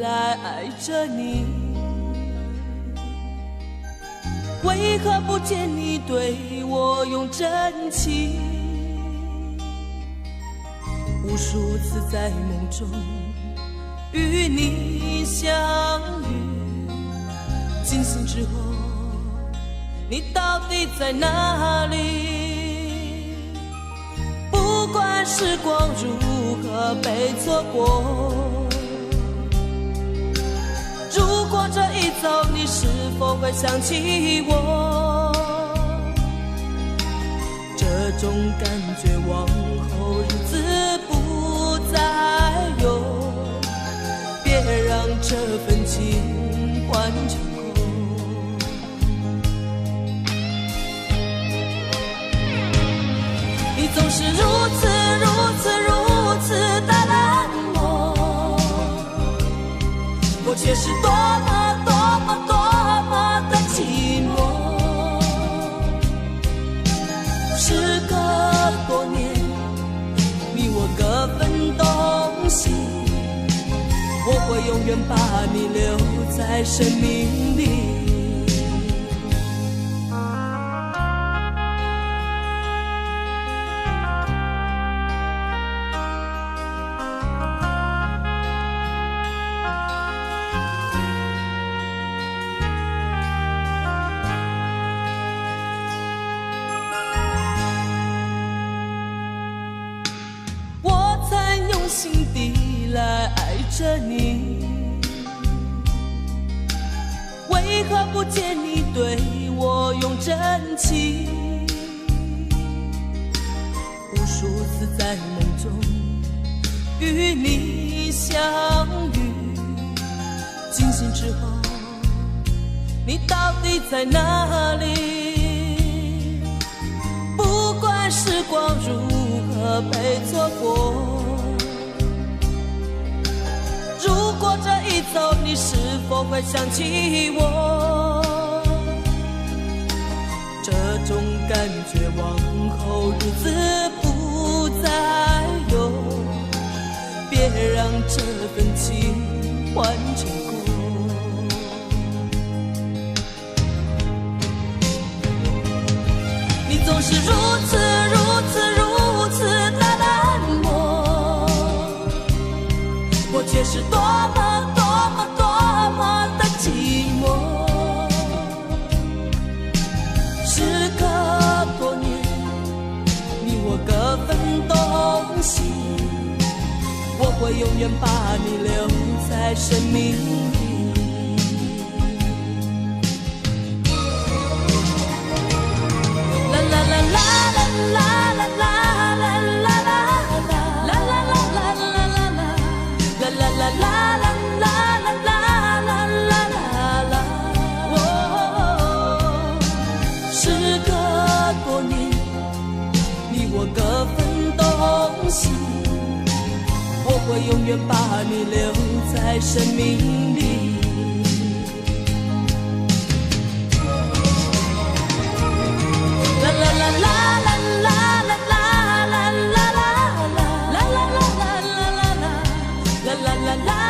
来爱着你，为何不见你对我用真情？无数次在梦中与你相遇，惊醒之后你到底在哪里？不管时光如何被错过，如果这一走你是否会想起我？这种感觉往后日子不再有，别让这份情换成空。你总是如此的冷漠，我却是多么的寂寞。时隔多年，你我各分东西，我会永远把你留在生命里。心底来爱着你，为何不见你对我用真情？无数次在梦中与你相遇，惊醒之后你到底在哪里？不管时光如何被错过，如果这一走你是否会想起我？这种感觉往后日子不再有，别让这份情换成空。你总是如此的冷漠，我却是多么的寂寞。时隔多年，你我各分东西，我会永远把你留在生命里。啦啦啦啦啦啦啦啦。我会永远把你留在生命里。啦啦啦啦啦啦啦啦啦啦啦啦啦啦啦啦。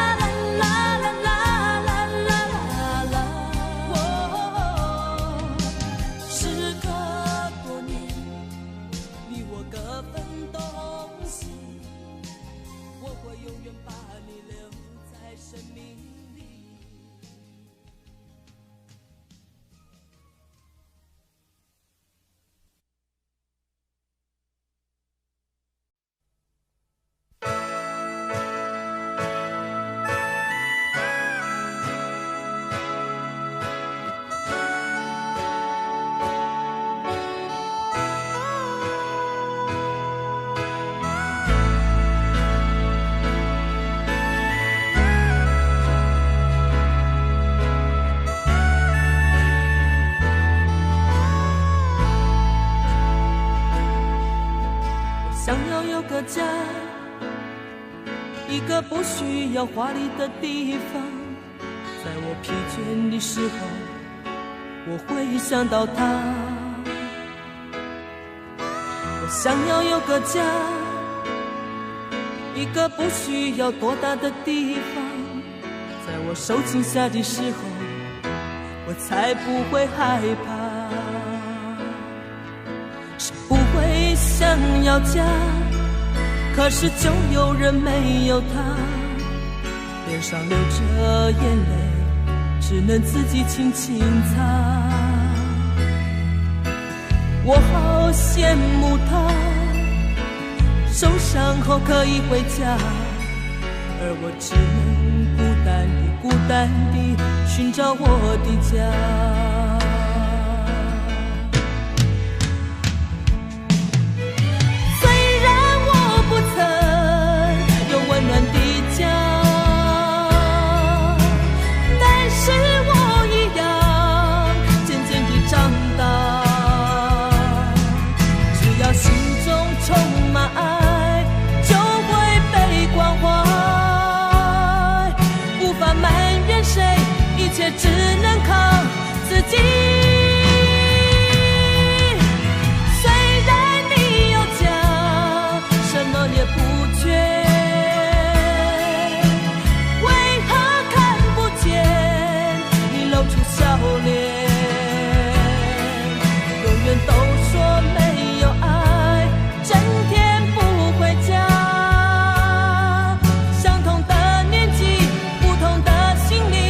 家，一个不需要华丽的地方，在我疲倦的时候，我会想到他。我想要有个家，一个不需要多大的地方，在我受惊吓的时候，我才不会害怕。谁不会想要家，可是就有人没有他，脸上流着眼泪，只能自己轻轻擦。我好羡慕他，受伤后可以回家，而我只能孤单地寻找我的家。只能靠自己。虽然你有家，什么也不缺，为何看不见你露出笑脸？永远都说没有爱，整天不回家。相同的年纪，不同的心灵，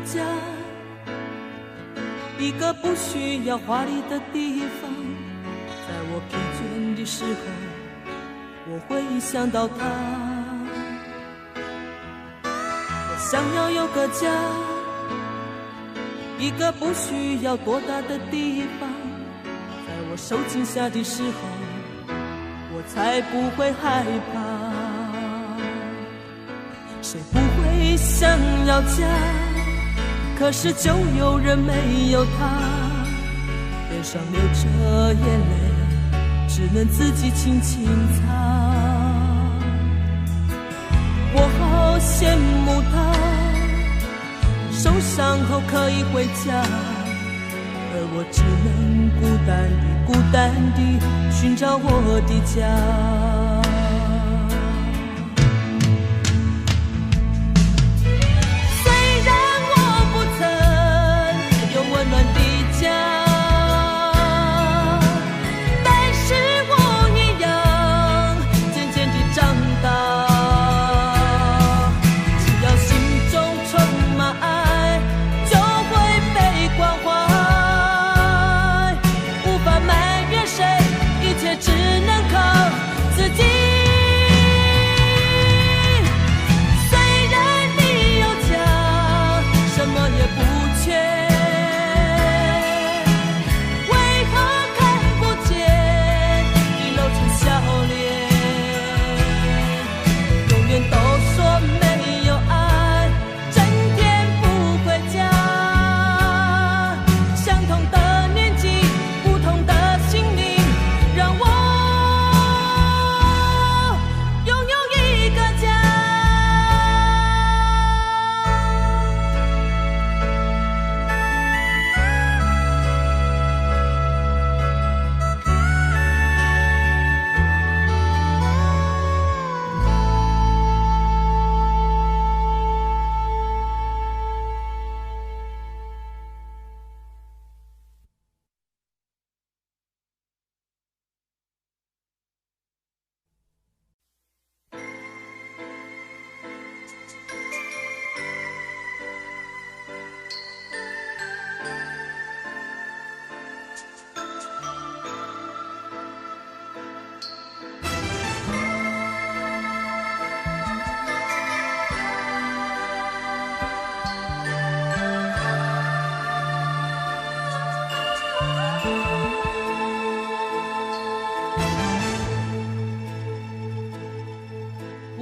家，一个不需要华丽的地方，在我疲倦的时候，我会想到他。我想要有个家，一个不需要多大的地方，在我受惊吓的时候，我才不会害怕。谁不会想要家？可是就有人没有他，脸上流着眼泪，只能自己轻轻擦。我好羡慕他，受伤后可以回家，而我只能孤单地寻找我的家。只能靠自己。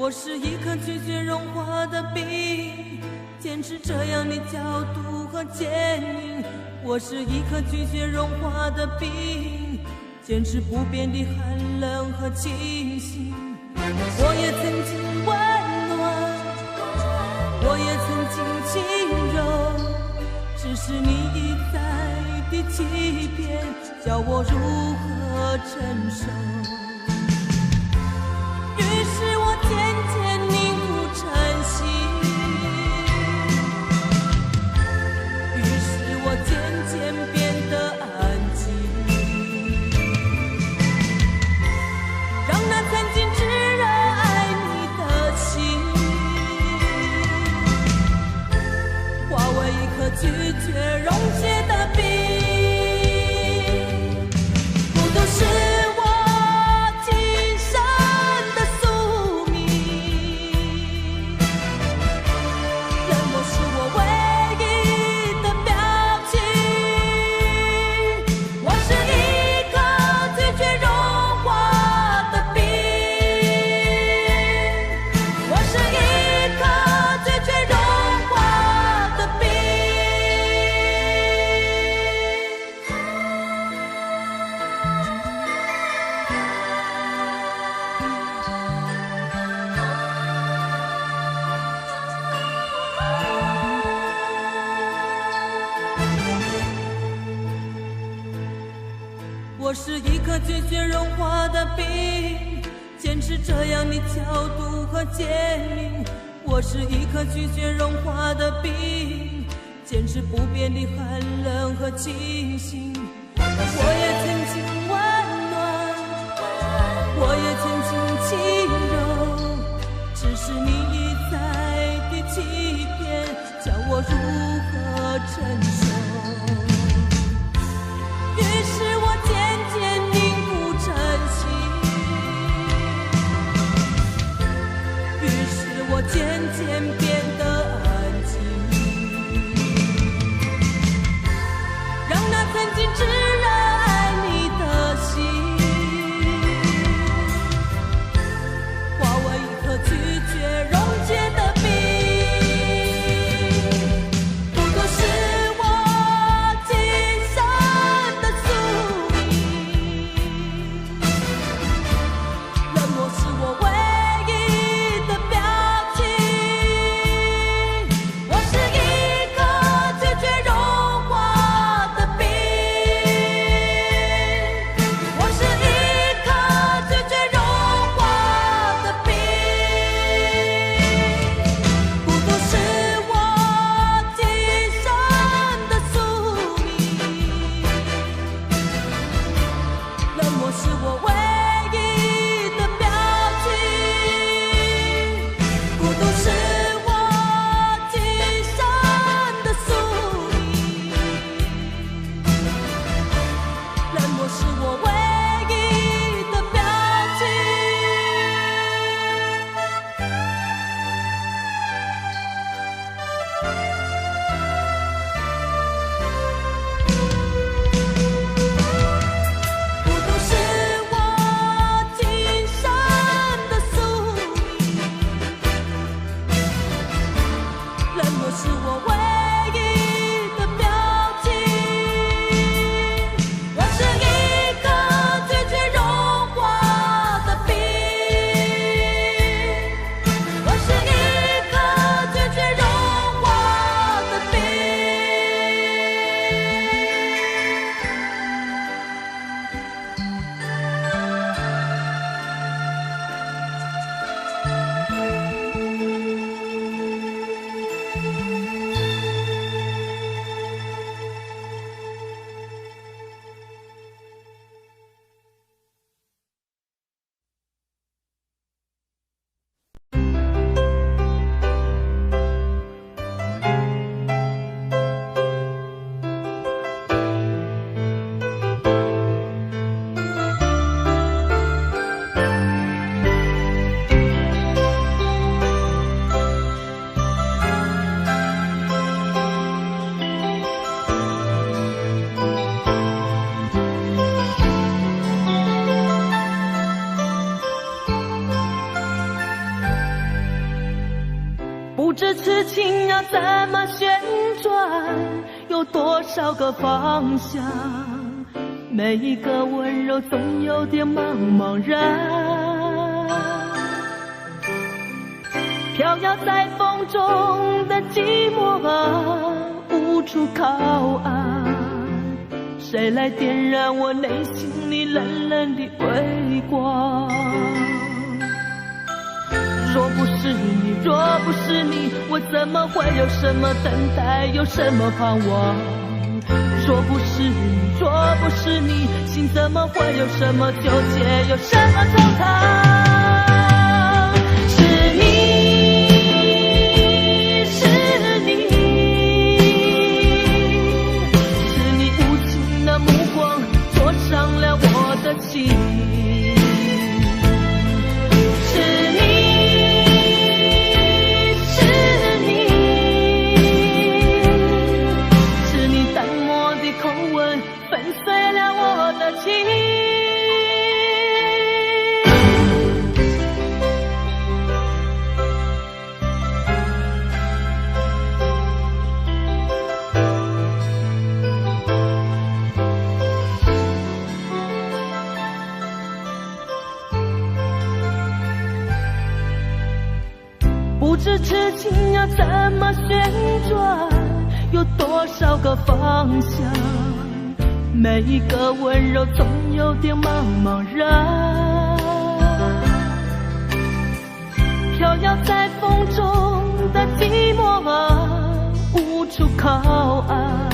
我是一颗拒绝融化的冰，坚持这样的角度和坚硬。我是一颗拒绝融化的冰，坚持不变的寒冷和清醒。我也曾经温暖，我也曾经轻柔，只是你一再的欺骗，叫我如何承受？于是我渐渐凝固成心，于是我渐渐变得安静，让那曾经炙热爱你的心化为一颗拒绝溶解的冰。不都是我是一颗拒绝融化的冰，坚持这样的角度和坚定。我是一颗拒绝融化的冰，坚持不变的寒冷和清醒。我也曾经温暖，我也曾经轻柔，只是你一再的欺骗，叫我如何承受？于是我渐渐凝固成心，于是我渐渐变得安静，让那曾经炙热爱你的心化为一颗拒绝溶解的冰。不过是我是一个情要怎么旋转？有多少个方向？每一个温柔总有点茫茫然。飘摇在风中的寂寞啊，无处靠岸。谁来点燃我内心里冷冷的微光？若不是你，若不是你，我怎么会有什么等待，有什么盼望？若不是你，若不是你，心怎么会有什么纠结，有什么惆怅？是你，是你，是你无情的目光灼伤了我的情。不知痴情要怎么旋转，有多少个方向？每一个温柔总有点茫茫然。飘摇在风中的寂寞啊，无处靠岸。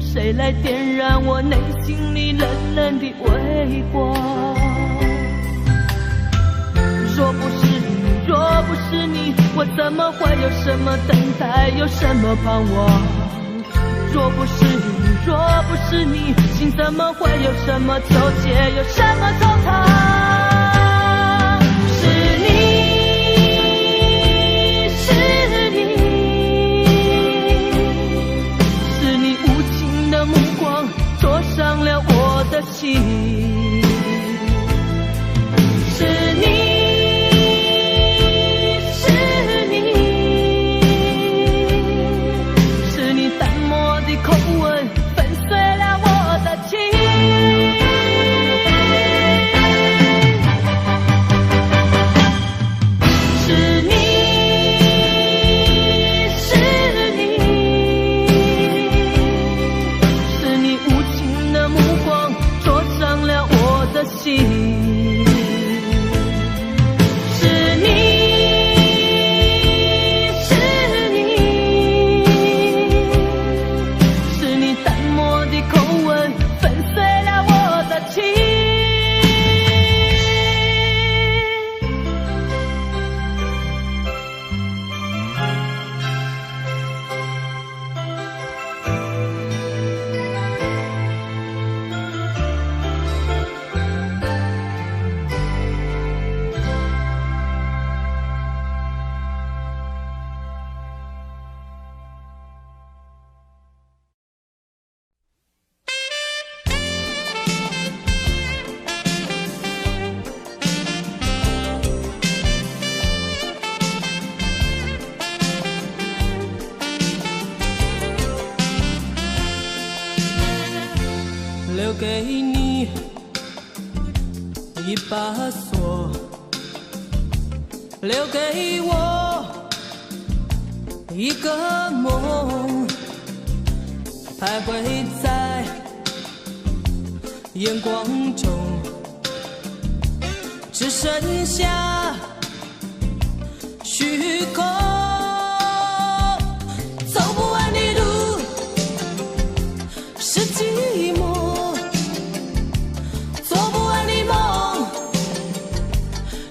谁来点燃我内心里冷冷的微光？若不是你，若不是你，我怎么会有什么等待，有什么盼望？若不是你，若不是你，心怎么会有什么纠结，有什么惆怅？是你，是你，是你无情的目光灼伤了我的心。是你，口吻粉碎了我的情。是你，是你，是你无情的目光灼伤了我的心。留给你一把锁，留给我一个梦，徘徊在眼光中，只剩下虚空。走不完的路是寂寞，做不完的梦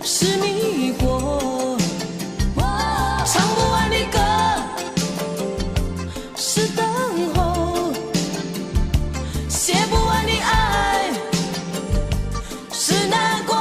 是迷惑，唱不完的歌是等候，写不完的爱是难过。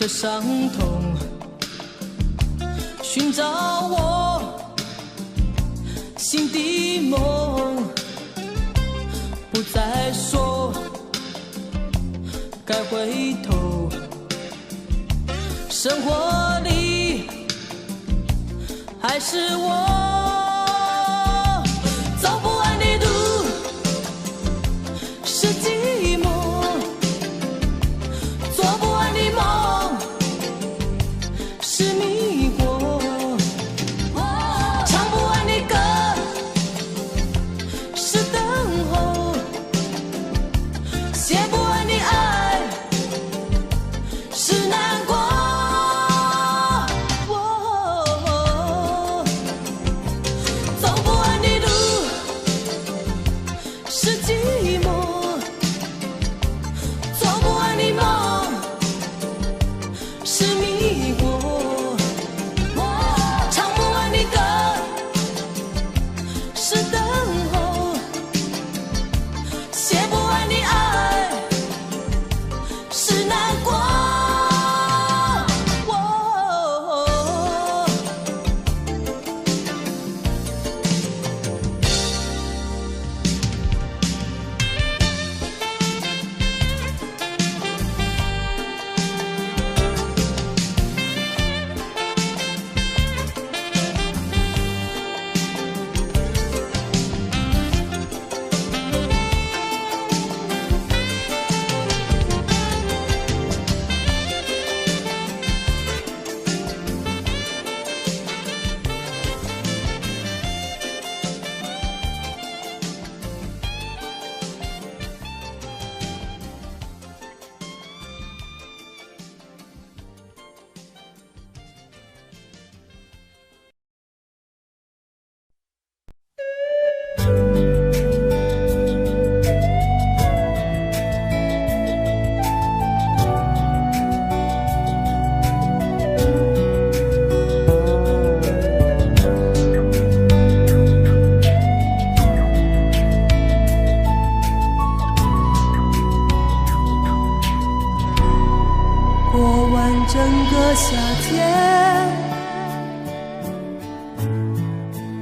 的伤痛，寻找我心的梦，不再说该回头，生活里还是我走不完的路，是寂寞，做不完的梦，是迷惑，唱不完的歌，是等候，写不完的爱，是难过。走不完的路，是寂寞，做不完的梦，是迷惑，唱不完的歌，是等候，写不完的爱，是难过。过完整个夏天，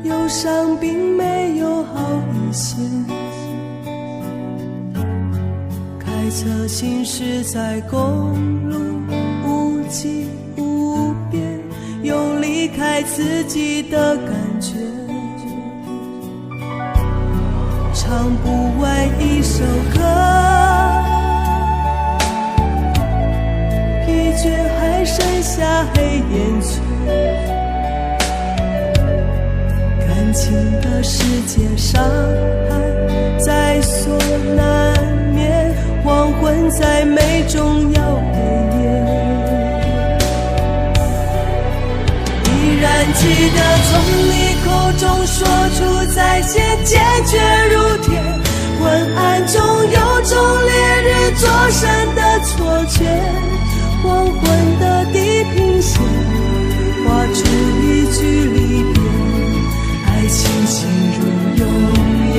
忧伤并没有好一些，开车行驶在公路，无际无边，有离开自己的感觉，唱不完一首歌，疲倦还剩下黑眼圈，感情的世界上还在所难免，黄昏在美中要黑夜，依然记得从你口中说出再见，坚决如铁，昏暗中有种烈日灼身的错觉，黄昏的地平线画出一句离别，爱情进入永夜，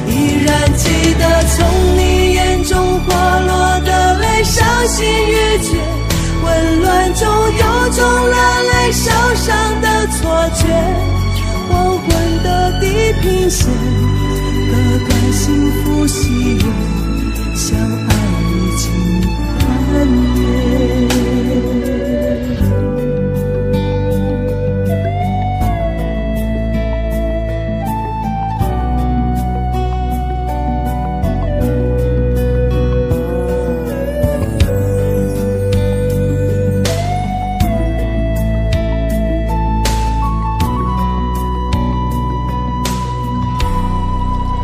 依然记得从你眼中滑落的泪，伤心欲绝，混乱中有种热泪烧伤的错觉，黄昏的地平线割断幸福喜悦，相爱已经幻灭。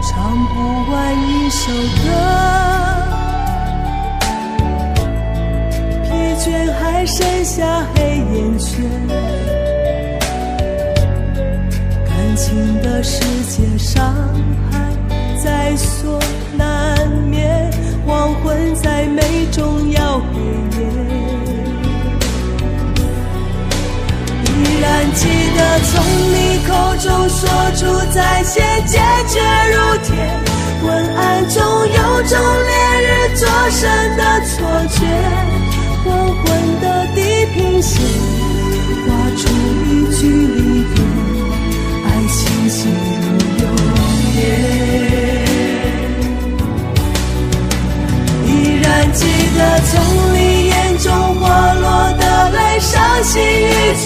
唱不完一首歌，疲倦还剩下黑眼圈，感情的世界上还在所难免，黄昏在美中要黑夜，依然记得从你口中说出再见，坚决如铁，昏暗中有种烈日灼身的错觉，黄昏的地平线画出一句离别，爱情进入永夜。依然记得从你眼中滑落的泪，伤心欲绝，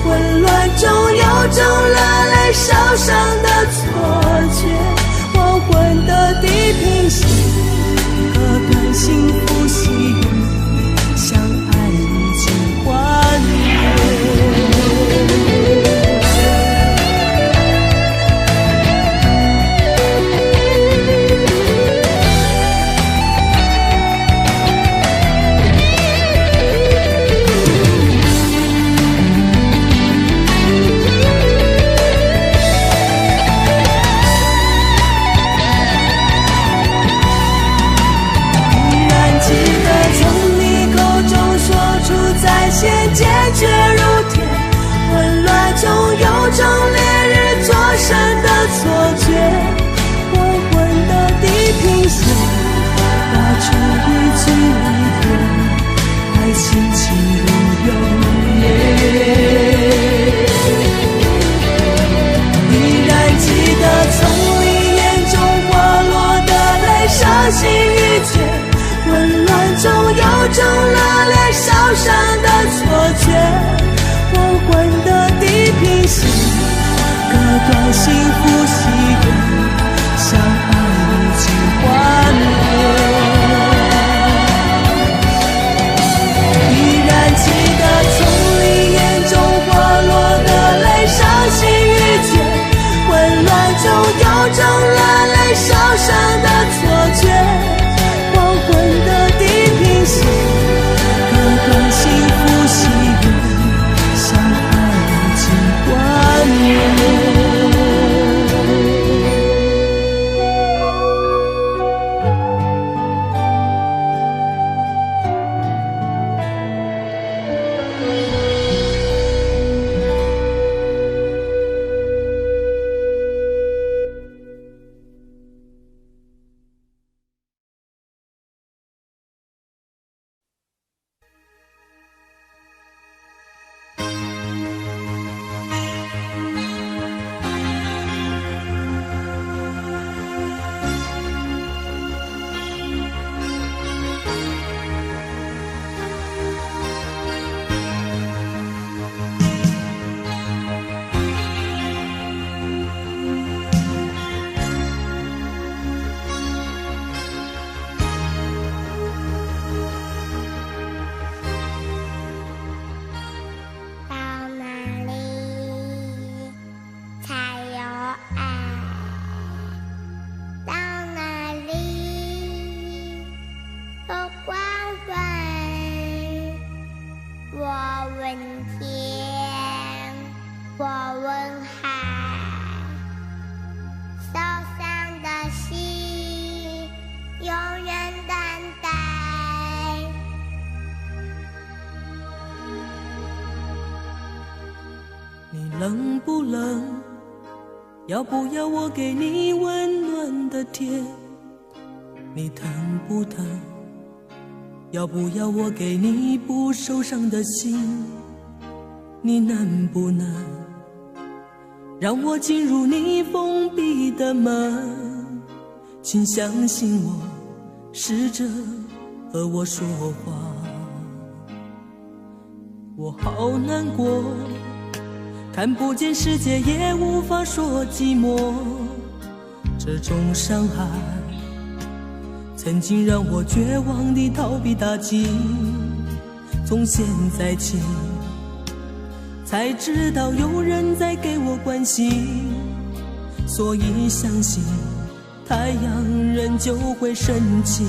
混乱中有种热泪烧伤的错觉，黄昏的地平线割断幸福喜悦，相爱已经幻灭。坚决如铁，混乱中有种烈日灼身的错觉，黄昏的地平线画出一句离别，爱情进入永夜。依然记得从你眼中滑落的泪，伤心欲绝，混乱中有种热烈烧伤的错觉，黄昏的地平线割断幸福喜悦，相爱已经幻灭。依然记得从你眼中滑落的泪，伤心欲绝，混乱中有种热泪烧伤的错觉，黄昏的地平线割断幸福喜悦，相爱已经幻灭。冷不冷？要不要我给你温暖的甜？你疼不疼？要不要我给你不受伤的心？你能不能让我进入你封闭的门？请相信我，试着和我说话。我好难过，看不见世界，也无法说寂寞。这种伤害曾经让我绝望地逃避打击，从现在起才知道有人在给我关心，所以相信太阳仍旧会升起。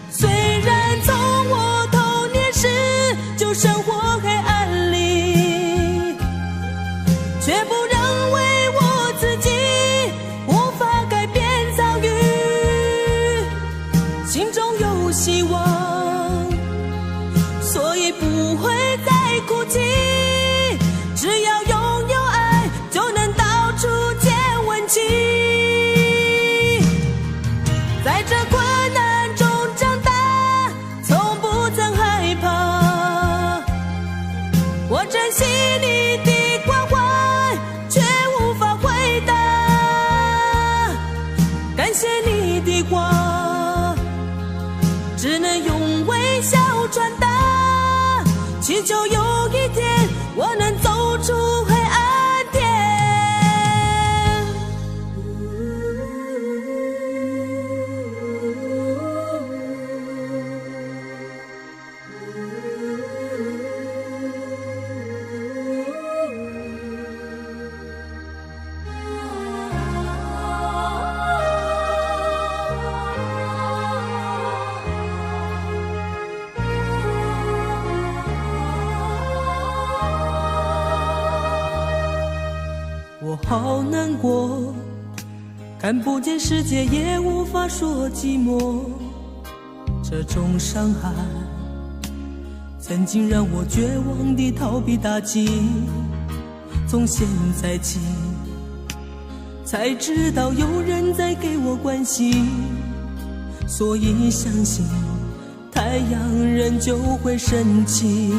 虽然从我童年时就生活黑暗里，却不认为我自己无法改变遭遇，心中有希望，所以不会再哭泣。只要拥有爱，就谢你的话，只能用微笑传达，祈求有一天我能走出黑暗天。我好难过，看不见世界也无法说寂寞，这种伤害曾经让我绝望地逃避打击，从现在起才知道有人在给我关心，所以相信太阳仍旧会升起。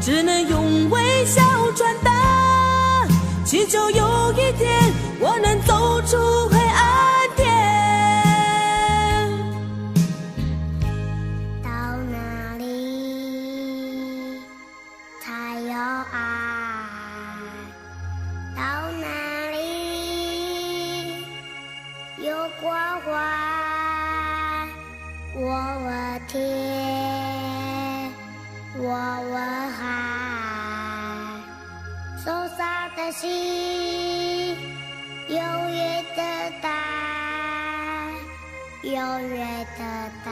只能用微笑传达，祈求有一天我能走出黑暗天。到哪里才有爱？到哪里有关怀？我问天，我问海，受伤的心永远等待，永远等待。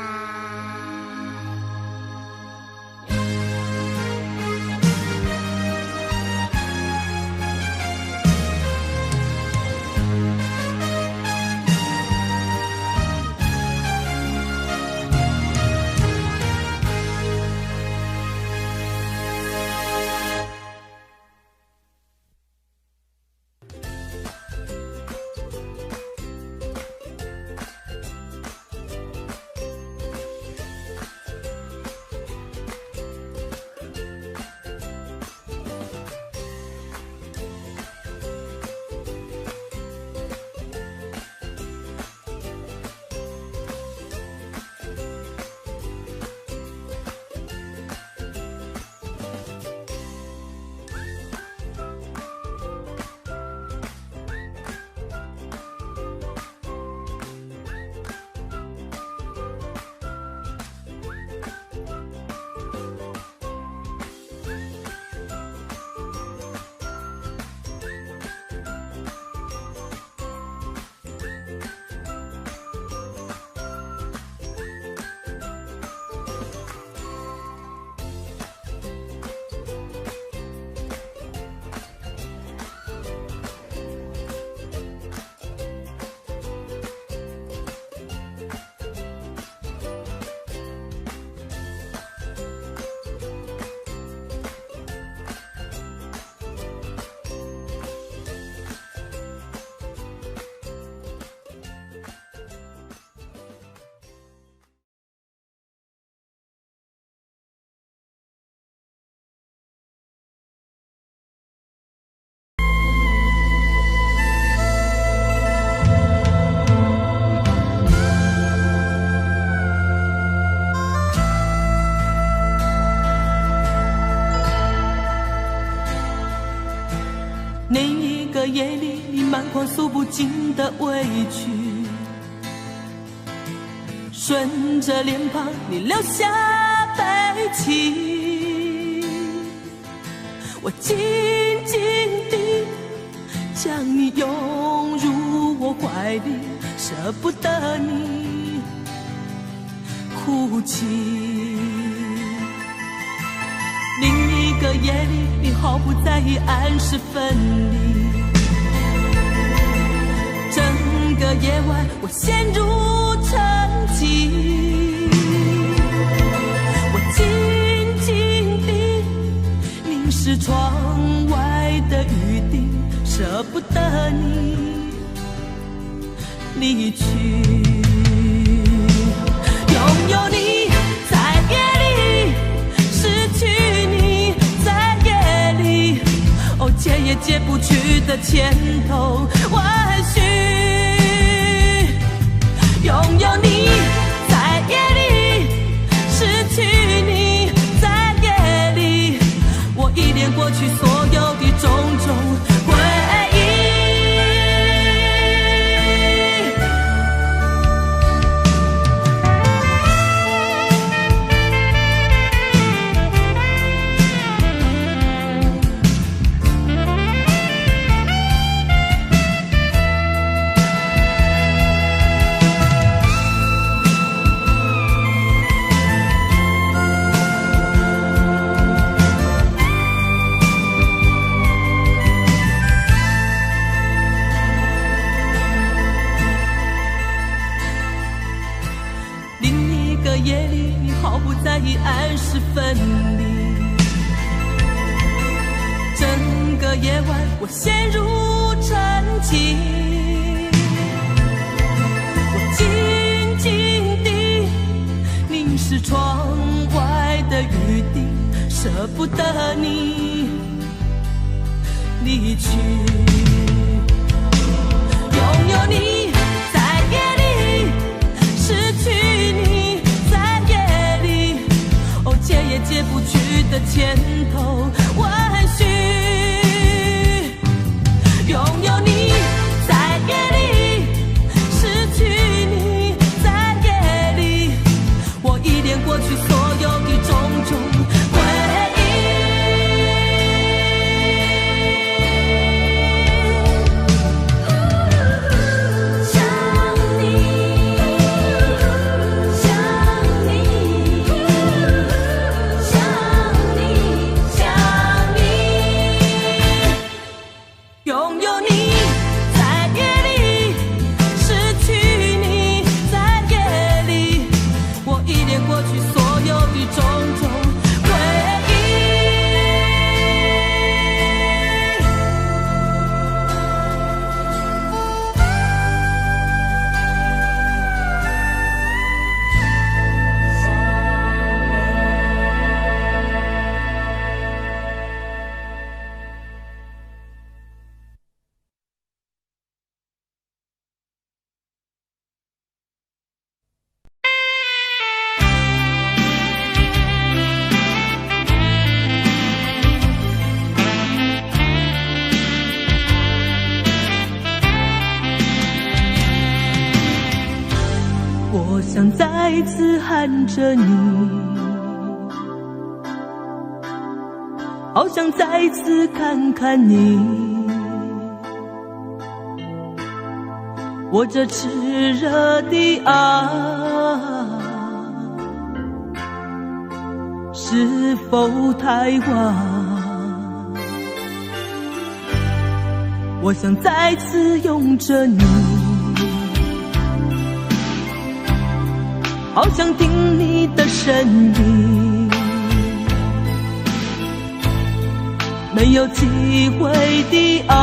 那一个夜里，你满腔诉不尽的委屈，顺着脸庞你流下悲泣。我静静地怀里，舍不得你哭泣。另一个夜里，你毫不在意暗示分离。整个夜晚，我陷入沉寂。我静静地凝视窗外的雨滴，舍不得你离去。拥有你在夜里，失去你在夜里，哦，解也解不去的千头万绪。拥有你在夜里，失去你在夜里，我依恋过去所有的种种回忆。夜里，你毫不在意暗示分离。整个夜晚，我陷入沉寂。我静静地凝视窗外的雨滴，舍不得你离去。拥有你在夜里，失去你解也解不去的千头万绪。拥有你在夜里，失去你在夜里，我依恋过去所有的种种回忆。我想再次喊着你，好想再次看看你，我这炽热的爱是否太晚？我想再次拥着你，好想听你的声音，没有机会的爱，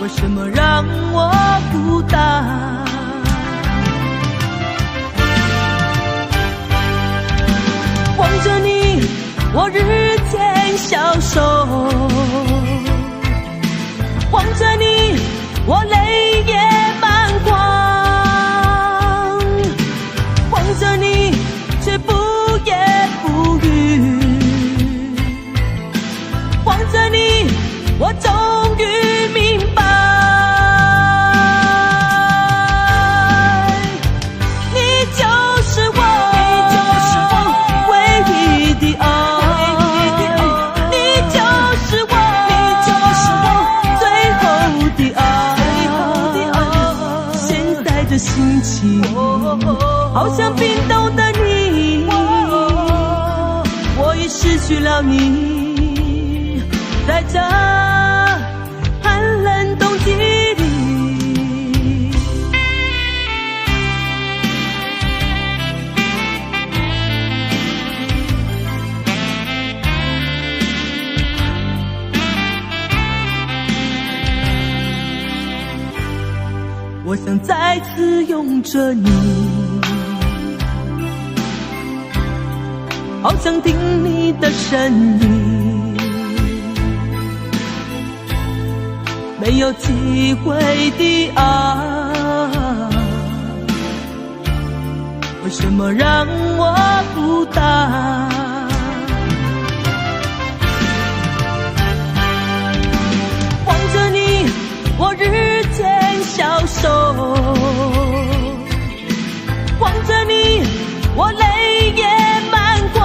为什么让我孤单？望着你，我日渐消瘦，望着你，我泪也满眶，望着你，却不言不语，望着你，我终于明白，你就是我唯一的爱，你就是我最后情，好像冰冻的你，我已失去了你，在这寒冷冬季里。我想再次拥着你，好想听你的声音，没有机会的爱，为什么让我孤单？望着你，我日渐消瘦，望着你，我泪也满眶，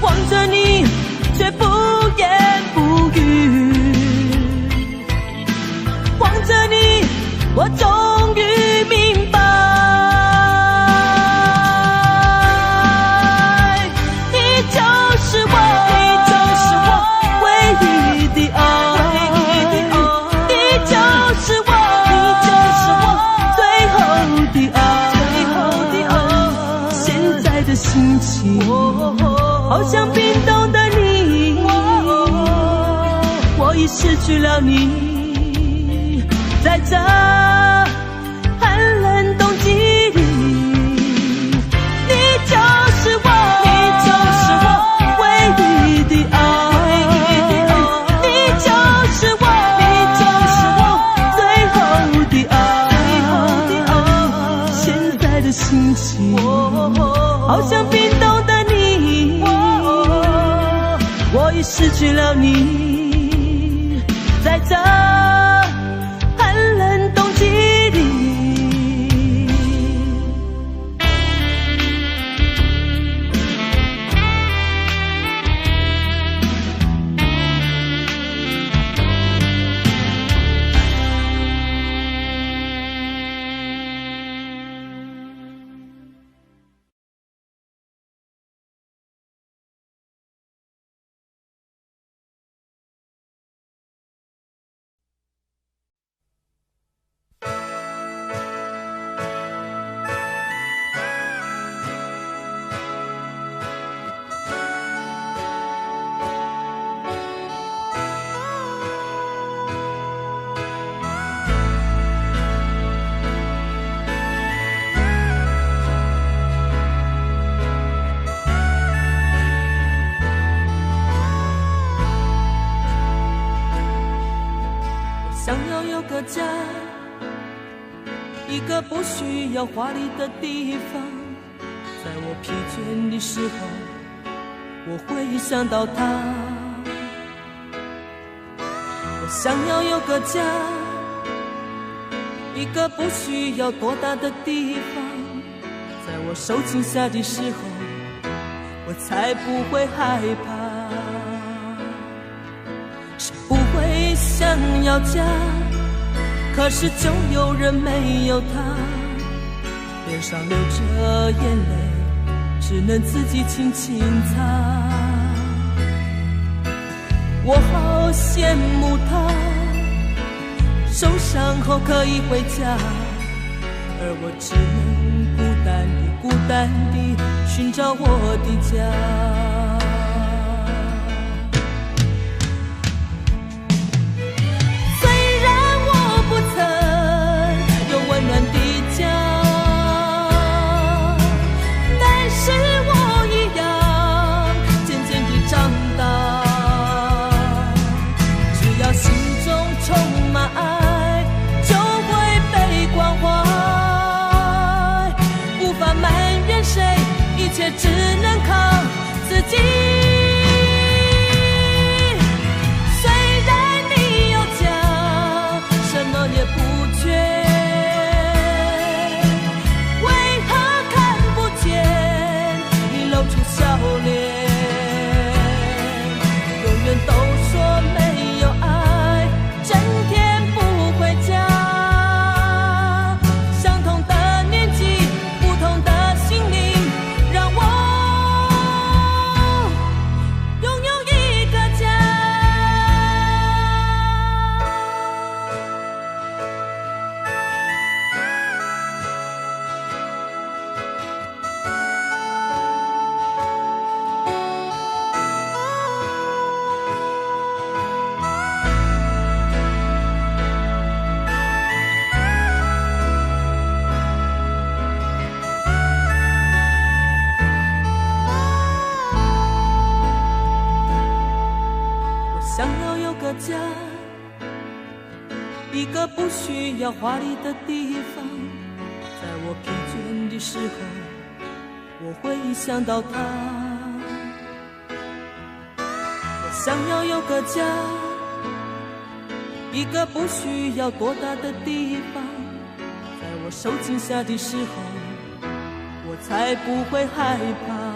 望着你，却不言不语，望着你，我终于明白，你就是我，你就是我唯一的爱。心情好像冰冻的你，我已失去了你，在这寒冷冬季里，你就是我，你就是我唯一的爱，你就是我，你就是我最后的爱，现在的心情好像冰冻的你，我已失去了你，在这寒冷冬季里。想要有个家，一个不需要华丽的地方，在我疲倦的时候，我会想到他。我想要有个家，一个不需要多大的地方，在我受惊吓的时候，我才不会害怕。谁不会想要家，可是就有人没有他，脸上流着眼泪，只能自己轻轻擦。我好羡慕他，受伤后可以回家，而我只能孤单地寻找我的家。却只能靠自己。虽然你有家，什么也不缺，为何看不见你露出笑脸？永远都说没有爱，整天不回家。想要有个家，一个不需要华丽的地方。在我疲倦的时候，我会想到他。我想要有个家，一个不需要多大的地方。在我受惊吓的时候，我才不会害怕。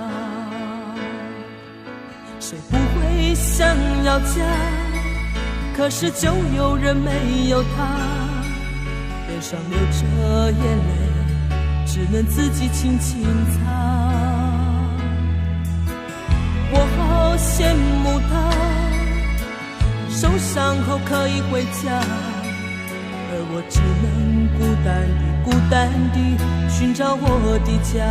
谁不会想要家？可是就有人没有他，脸上流着眼泪，只能自己轻轻擦。我好羡慕他，受伤后可以回家，而我只能孤单地寻找我的家。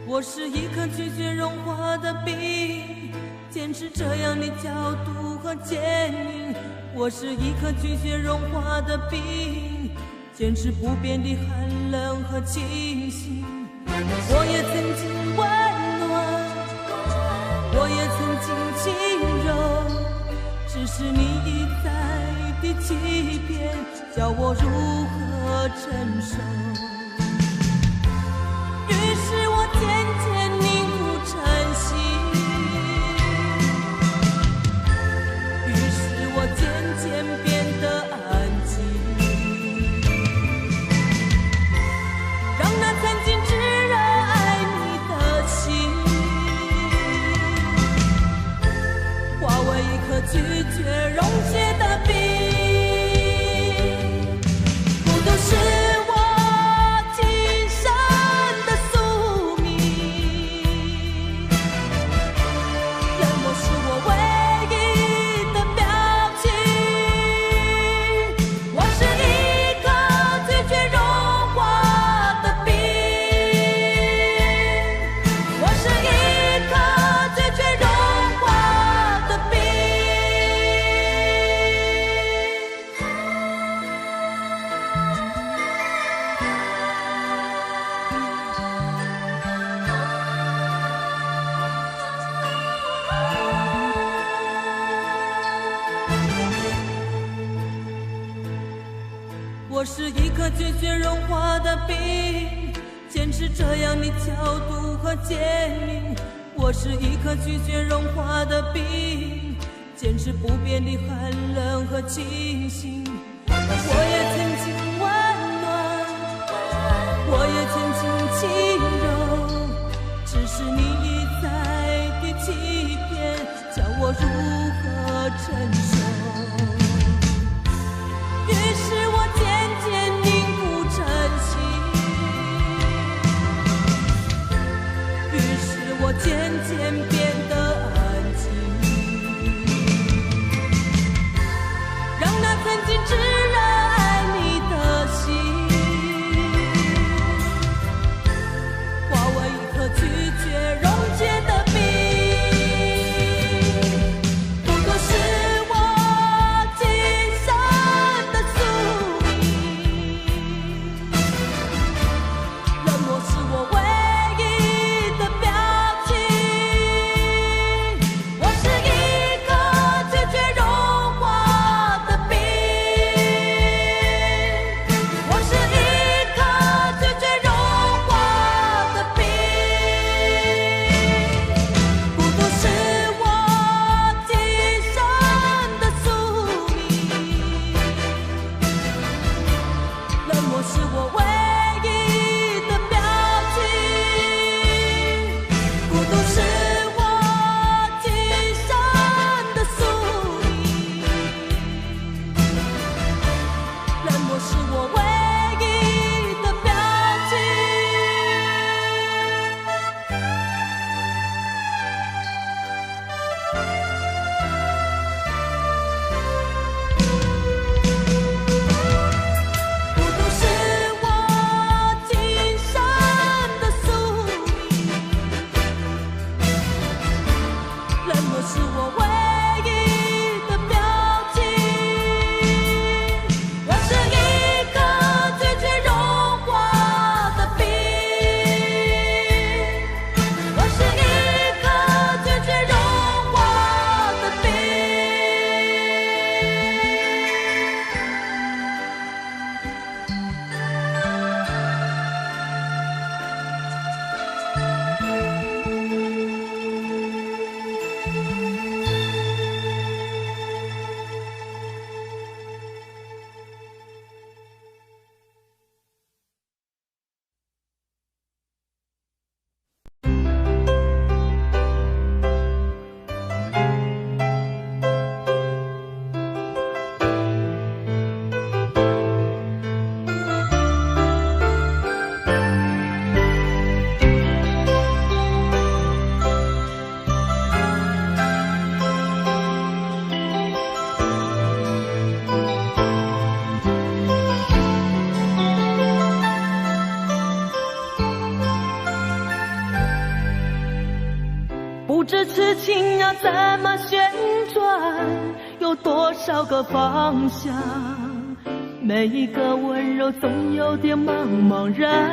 我是一颗拒绝融化的冰，坚持这样的角度和坚硬。我是一颗拒绝融化的冰，坚持不变的寒冷和清醒。我也曾经温暖，我也曾经轻柔，只是你一再的欺骗，叫我如何承受。于是我渐渐凝固成心，于是我渐渐变得安静，让那曾经炙热爱你的心化为一颗拒绝溶解的冰。孤独是我是一颗拒绝融化的冰，坚持这样的角度和坚定。我是一颗拒绝融化的冰，坚持不变的寒冷和清醒。我也曾经温暖，我也曾经轻柔，只是你一再的欺骗，叫我如何承受？于是我渐渐凝不成形，于是我渐渐变得安静，让那曾经炙热爱你的心化为一颗拒绝溶解的冰。孤独是我今生的宿命，冷漠是我唯一的表情。我是一颗拒绝融化的冰，我是一颗拒绝融化的冰。孤独是我今生的宿命，冷漠是我唯一的表情。孤独是我今生的宿命，冷漠是我唯一的表情。孤独是我今生的宿命，冷漠是我唯一的表情。我是一颗拒绝融化的冰，我是一颗拒绝融化的冰。不知痴情要怎么旋转，有多少个方向，每一个温柔总有点茫茫然。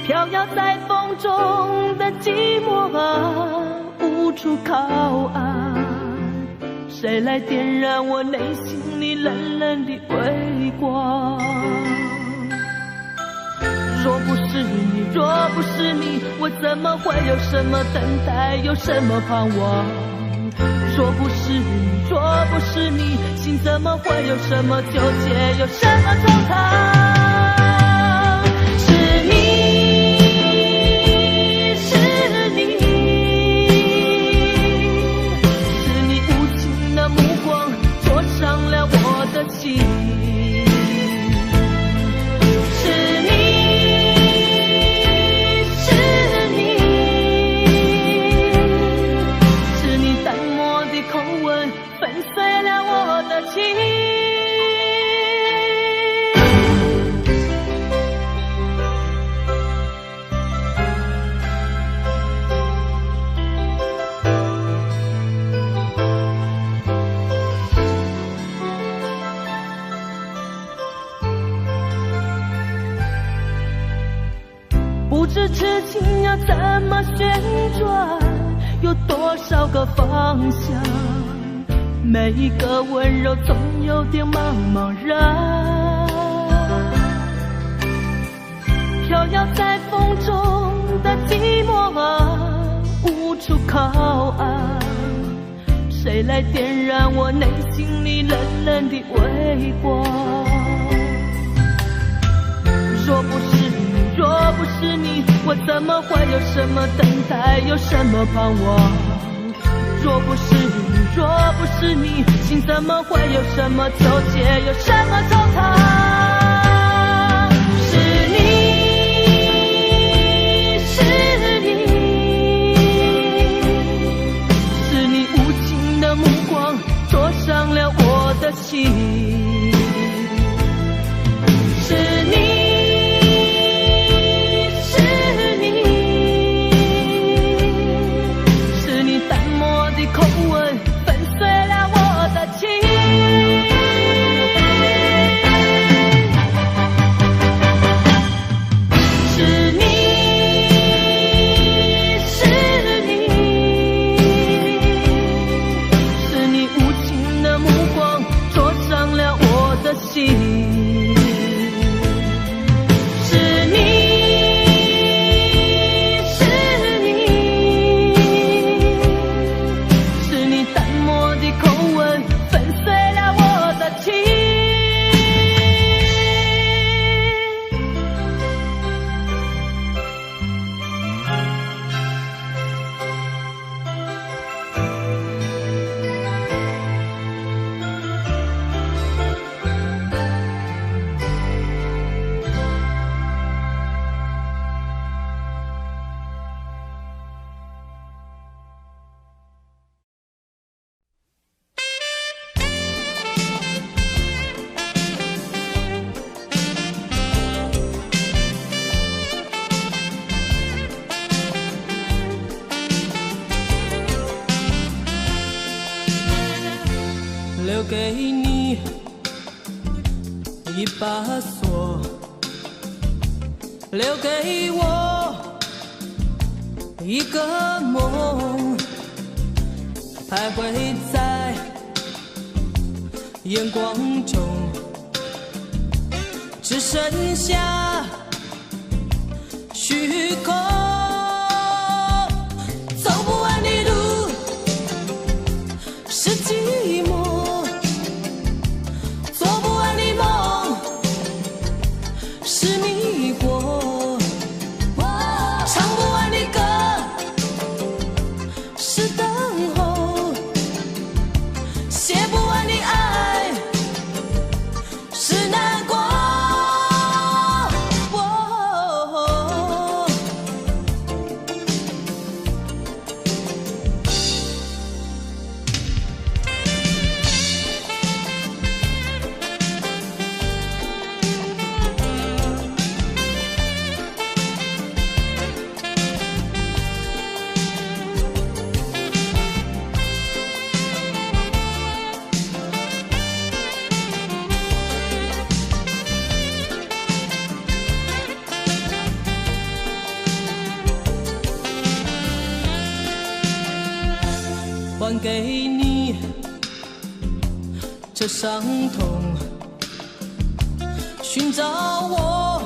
飘摇在风中的寂寞啊，无处靠岸，谁来点燃我内心里冷冷的微光？若不是你，若不是你，我怎么会有什么等待，有什么盼望？若不是你，若不是你，心怎么会有什么纠结，有什么惆怅？是你，是你，是你无情的目光灼伤了我的心。不知痴情要怎么旋转，有多少个方向，每一个温柔总有点茫茫然。飘摇在风中的寂寞啊，无处靠岸，谁来点燃我内心里冷冷的微光？若不是你，若不是你，我怎么会有什么等待，有什么盼望？若不是你，若不是你，心怎么会有什么纠结，有什么惆怅？是你，是你，是你无情的目光灼伤了我的心。是你，是你，是你淡漠的口吻粉碎了我的情。是你，是你，是你无情的目光灼伤了我的心。留给你一把锁，留给我一个梦，徘徊在眼光中，只剩下虚空。走不完的路是寂寞，是迷惑，唱不完的歌是等候，写不完的爱是难过。还给你这伤痛，寻找我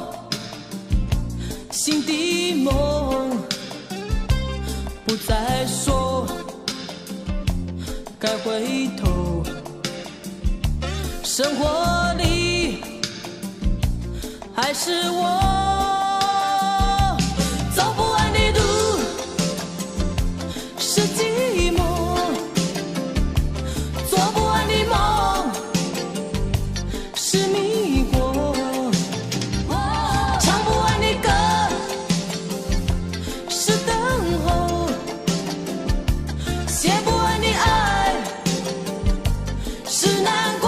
心的梦，不再说该回头，生活里还是我。走不完的路是寂寞，做不完的梦是迷惑，唱不完的歌是等候，写不完的爱是难过。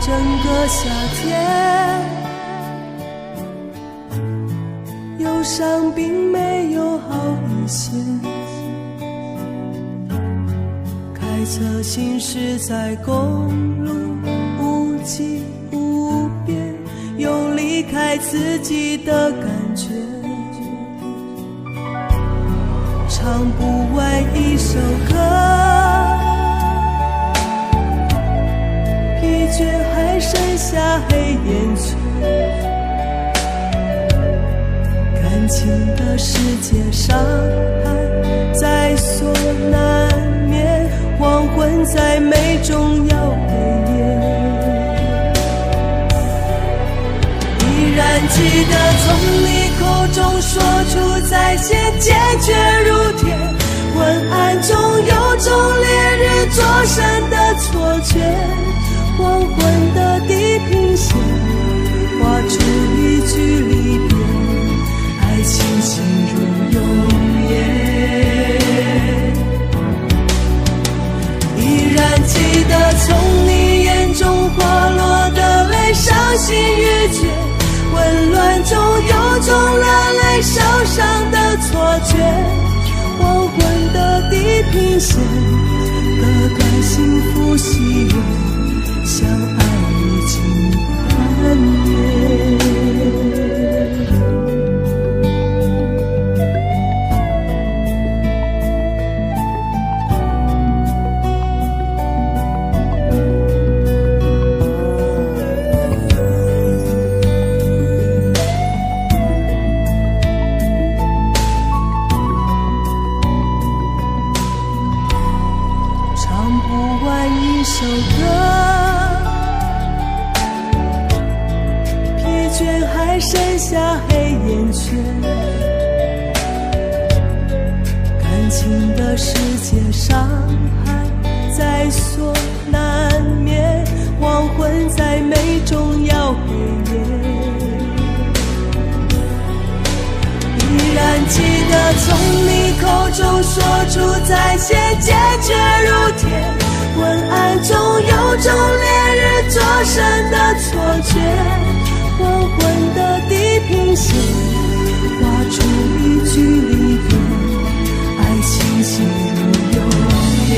整个夏天，忧伤并没有好一些。开车行驶在公路，无际无边，有离开自己的感觉。唱不完一首歌，疲倦还剩下黑眼圈。感情的世界，伤害在所难免，黄昏在眉中要黑夜。依然记得从你口中说出再见，坚决如铁。昏暗中有种烈日灼身的错觉，黄昏的地平线画出一句离别，爱情进入永夜。依然记得从你眼中滑落的泪，伤心欲绝，混乱中有种热泪烧伤的错觉，黄昏的地平线割断幸福喜悦，相爱已经幻灭。首歌，疲倦还剩下黑眼圈。感情的世界，伤害在所难免，黄昏在眉中要黑夜。依然记得从你口中说出再见，坚决如铁。昏暗中有种烈日灼身的错觉，黄昏的地平线画出一句离别，爱情进入永夜。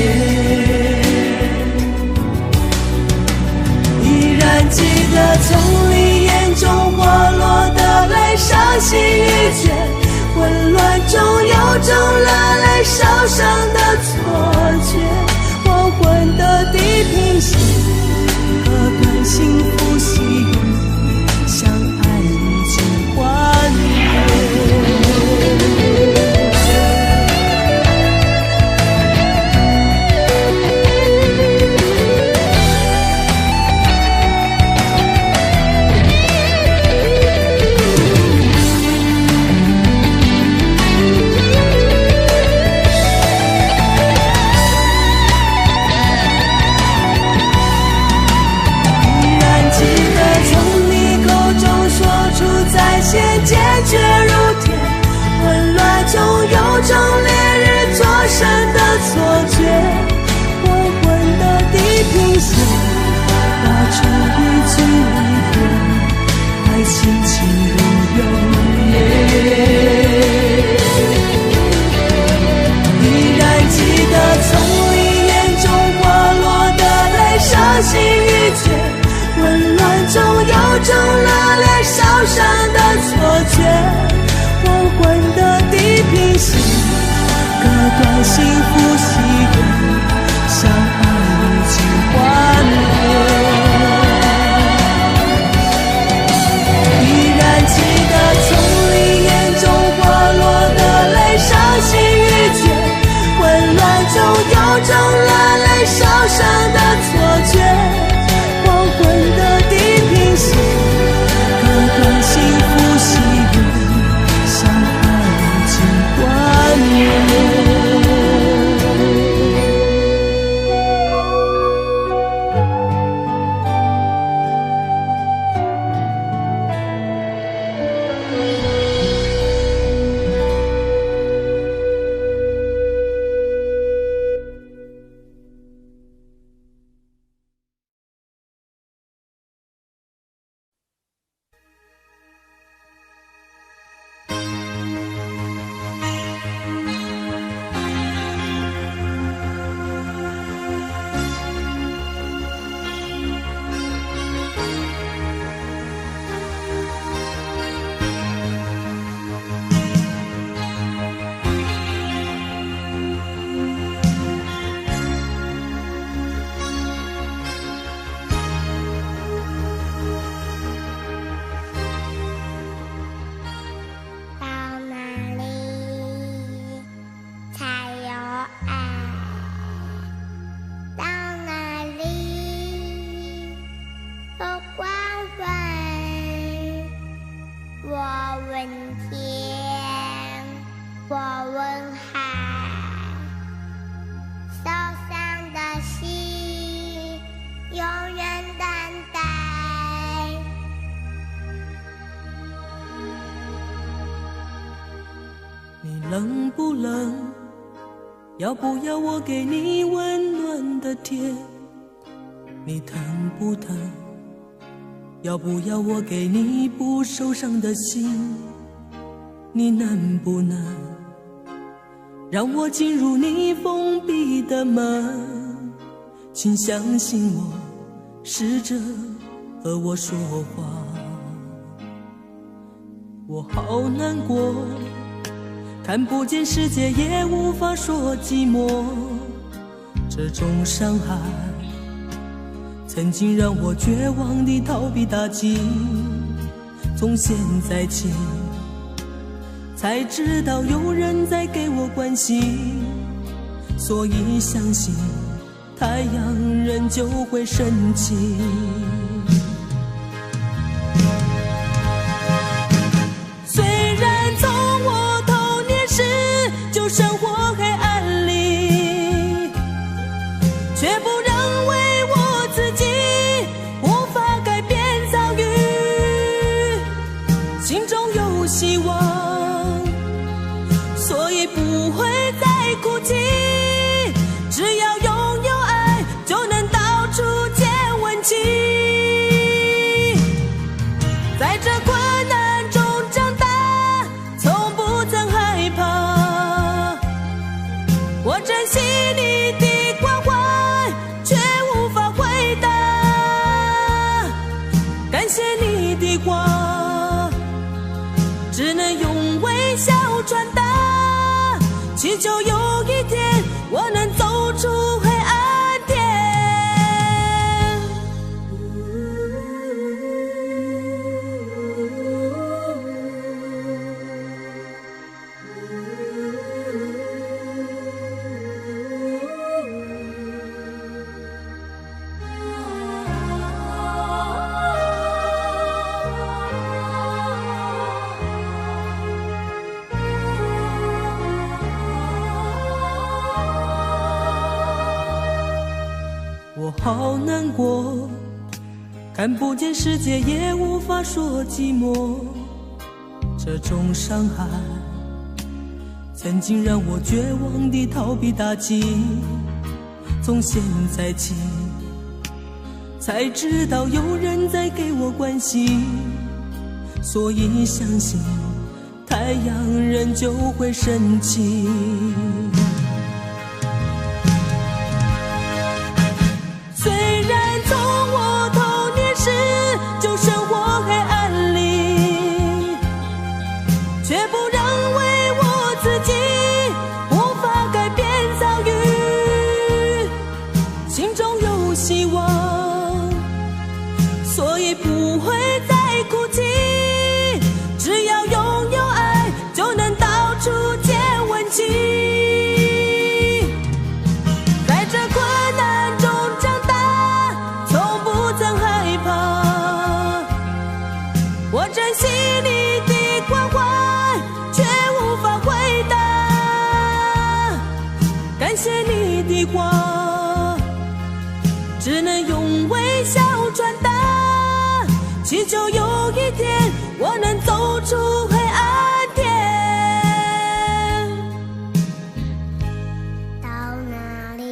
依然记得从你眼中滑落的泪，伤心欲绝，混乱中有种热泪烧伤的错觉，黄昏的地平线割断幸福喜悦，相爱已经幻灭。海，受伤的心永远等待。你冷不冷？要不要我给你温暖的贴？你疼不疼？要不要我给你不受伤的心？你能不能让我进入你封闭的门？请相信我，试着和我说话。我好难过，看不见世界也无法说寂寞。这种伤害曾经让我绝望地逃避打击，从现在起才知道有人在给我关心，所以相信太阳仍旧会升起。虽然从我童年时就生活黑暗里，却不认为我自己无法改变遭遇，心中有希望，所以不会再哭泣。只要拥有爱，就能到处见温情。在这困难中长大，从不曾害怕。我珍惜你的关怀，却无法回答。感谢你的话，只能用微笑传达，祈求有一天我能走出黑暗点。我好难过，看不见世界也无法说寂寞。这种伤害曾经让我绝望地逃避打击，从现在起才知道有人在给我关心，所以相信太阳仍旧会升起。虽然从我童年时就生活黑暗里，却不认为我自己无法改变遭遇，心中有希望，所以不会再哭泣。只要拥有爱，就能到处见温情。在这困难中长大，从不曾害怕。我珍惜你的关怀，却无法回答。感谢你的话，只能用微笑传达，祈求有一天我能走出黑暗点。到哪里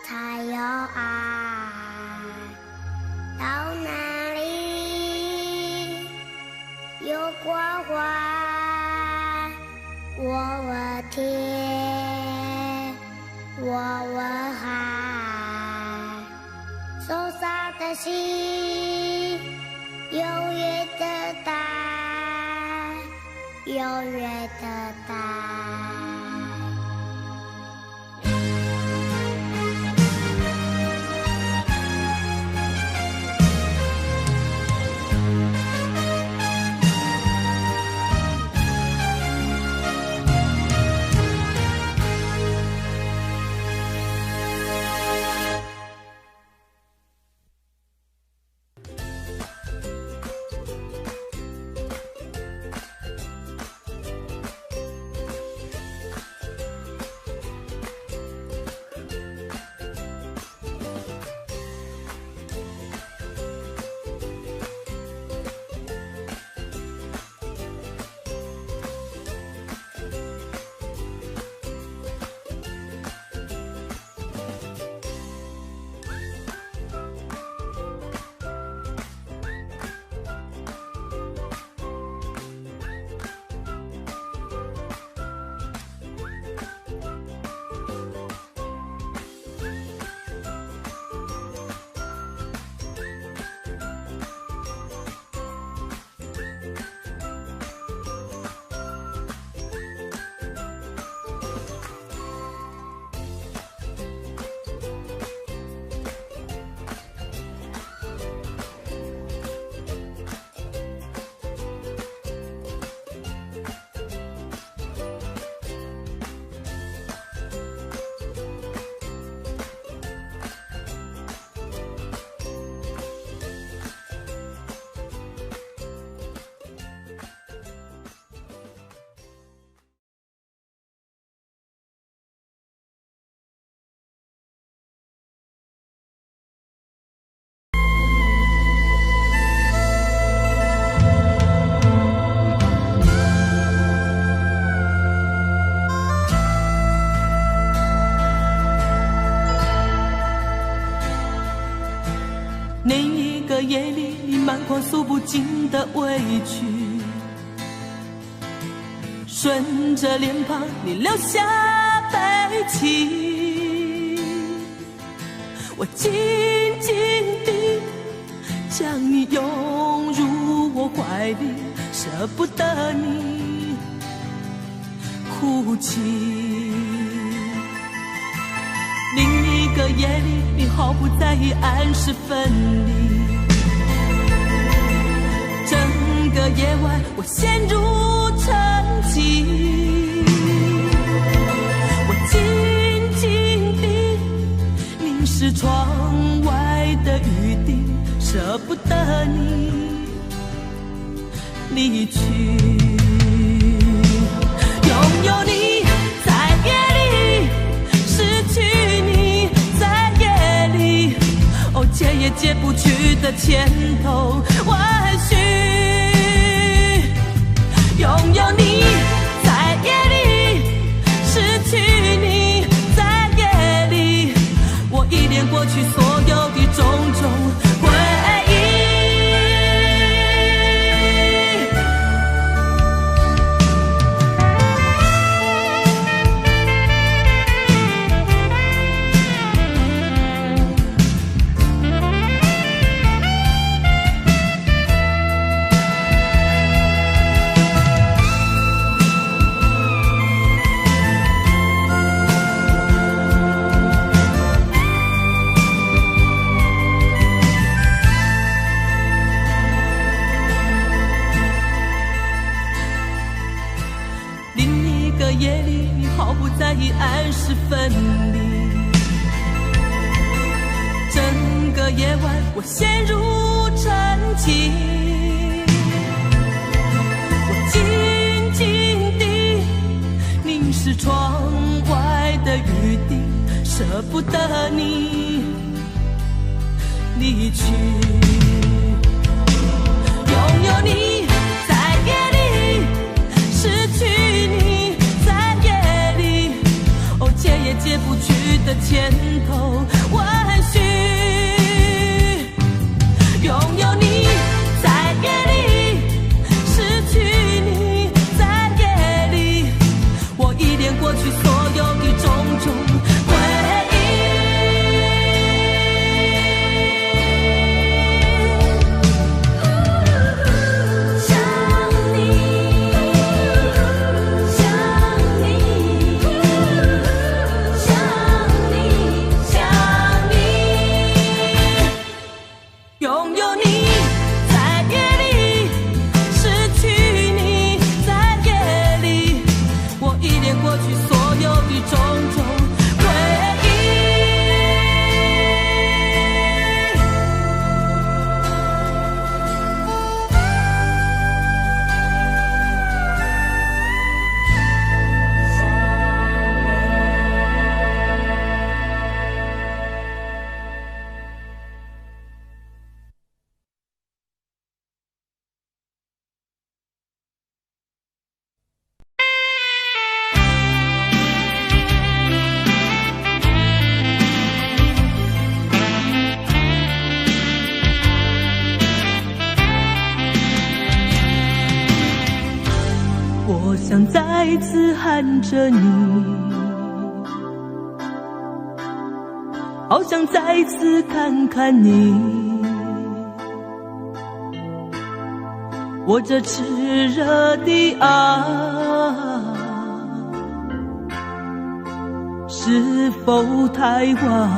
才有爱？到哪里有关怀？我问天，我问海，受伤的心永远的待，永远的待。不尽的委屈，顺着脸庞你留下悲戚，我紧紧地将你拥入我怀里，舍不得你哭泣。另一个夜里，你毫不在意按时分离，整个夜晚我陷入沉寂，我紧紧地凝视窗外的雨滴，舍不得你离去。拥有你在夜里，失去你在夜里，哦，解也解不去的千头万绪。拥有你在夜里，失去你在夜里，我依恋过去所有的种种回忆。夜里，你毫不在意按时分离，整个夜晚我陷入沉寂，我紧紧地凝视窗外的雨滴，舍不得你离去。拥有你在夜里，失去你解也解不去的千头万绪。拥有你在夜里，失去你在夜里，我依恋过去所有的种种回忆。我想再次喊着你，好想再次看看你，我这炽热的爱是否太晚？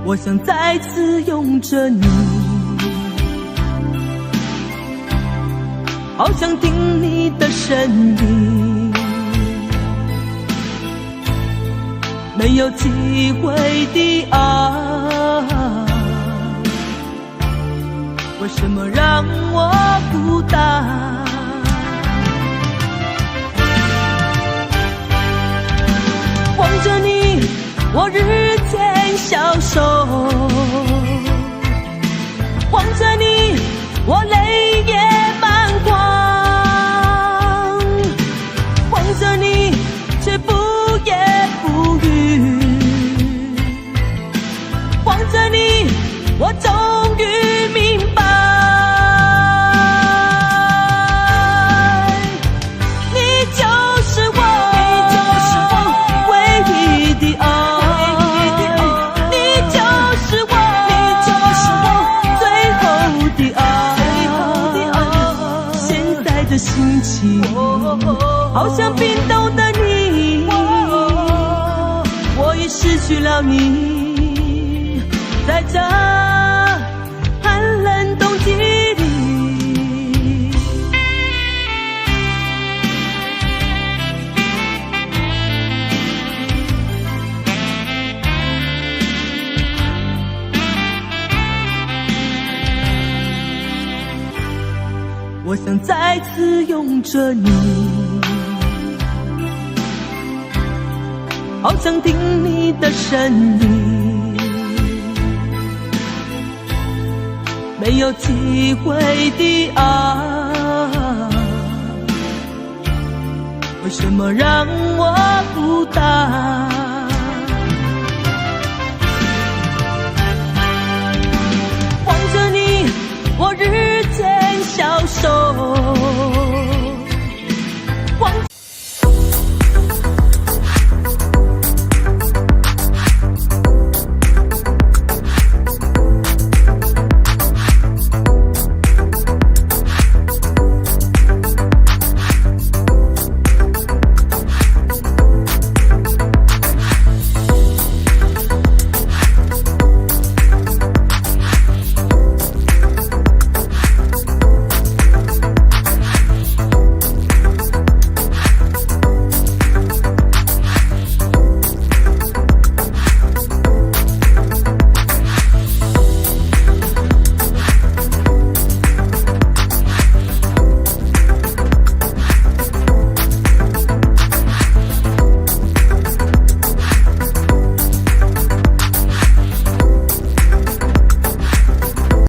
我想再次拥着你，好想听你的声音，没有机会的爱，为什么让我孤单？望着你，我日渐消瘦，望着你，我泪也满眶，望着你，却不言不语，望着你，我终在的心情，好像冰冻的你，我已失去了你，在这寒冷冬季里。我想再次拥着你，好想听你的声音，没有机会的爱，为什么让我孤单？